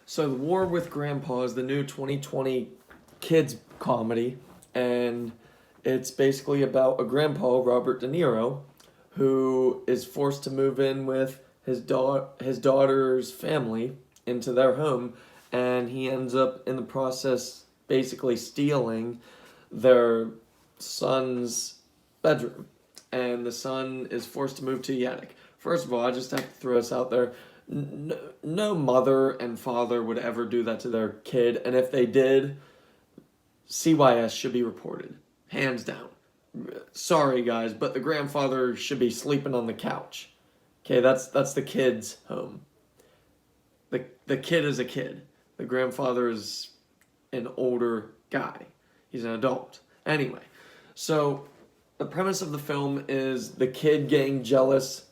So, The War with Grandpa is the new 2020 kids comedy, and it's basically about a grandpa, Robert De Niro, who is forced to move in with his daughter's family into their home, and he ends up in the process basically stealing their son's bedroom, and the son is forced to move to the attic. First of all, I just have to throw this out there. No mother and father would ever do that to their kid, and if they did, CYS should be reported, hands down. Sorry guys, but the grandfather should be sleeping on the couch. Okay, that's the kid's home. The kid is a kid. The grandfather is an older guy. He's an adult. Anyway, so the premise of the film is the kid getting jealous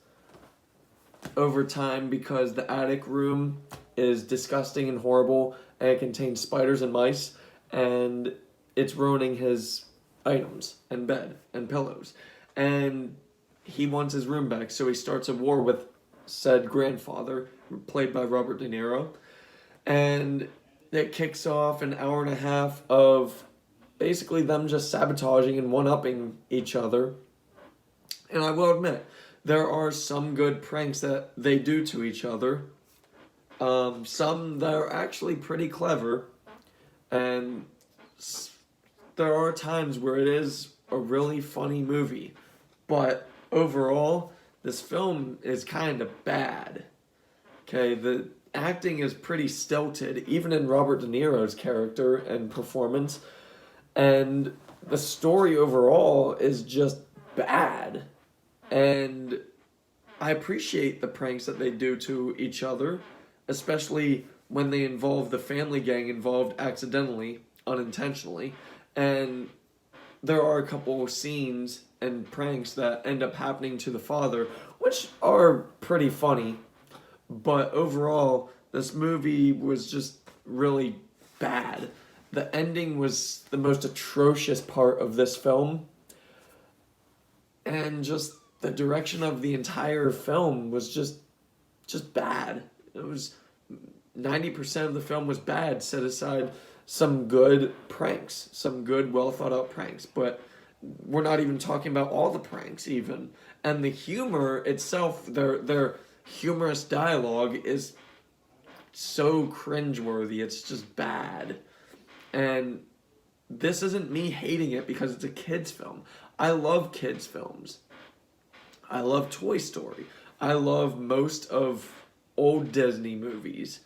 over time because the attic room is disgusting and horrible and it contains spiders and mice, and it's ruining his items and bed and pillows, and he wants his room back, so he starts a war with said grandfather, played by Robert De Niro, and it kicks off an hour and a half of basically them just sabotaging and one-upping each other. And I will admit, there are some good pranks that they do to each other. Some that are actually pretty clever. And there are times where it is a really funny movie. But overall, this film is kind of bad. Okay, the acting is pretty stilted, even in Robert De Niro's character and performance. And the story overall is just bad. And I appreciate the pranks that they do to each other, especially when they involve the family gang involved accidentally, unintentionally. And there are a couple of scenes and pranks that end up happening to the father, which are pretty funny. But overall, this movie was just really bad. The ending was the most atrocious part of this film. And just the direction of the entire film was just bad. It was 90% of the film was bad, set aside some good pranks, some good well thought out pranks, but we're not even talking about all the pranks even. And the humor itself, their humorous dialogue is so cringeworthy. It's just bad. And this isn't me hating it because it's a kids film. I love kids films. I love Toy Story. I love most of old Disney movies.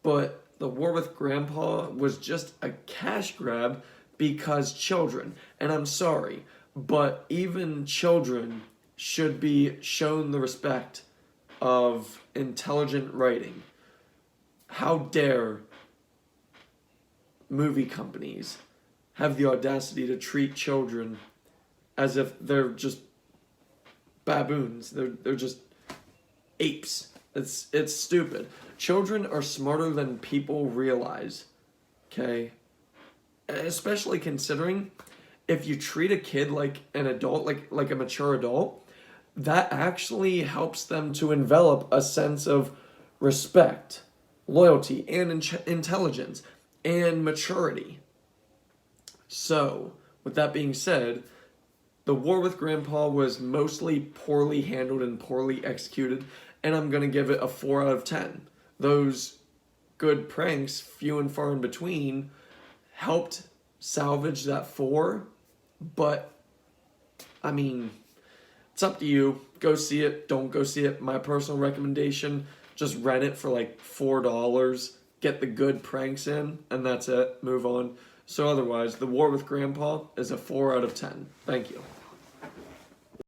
But The War with Grandpa was just a cash grab because children. And I'm sorry, but even children should be shown the respect of intelligent writing. How dare movie companies have the audacity to treat children as if they're just baboons. They're just apes. It's stupid. Children are smarter than people realize. Okay? Especially considering if you treat a kid like an adult, like a mature adult, that actually helps them to envelop a sense of respect, loyalty, and intelligence, and maturity. So, with that being said, The War with Grandpa was mostly poorly handled and poorly executed, and I'm going to give it a 4 out of 10. Those good pranks, few and far in between, helped salvage that 4, but, I mean, it's up to you. Go see it, don't go see it. My personal recommendation, just rent it for like $4, get the good pranks in, and that's it. Move on. So otherwise, The War with Grandpa is a 4 out of 10. Thank you.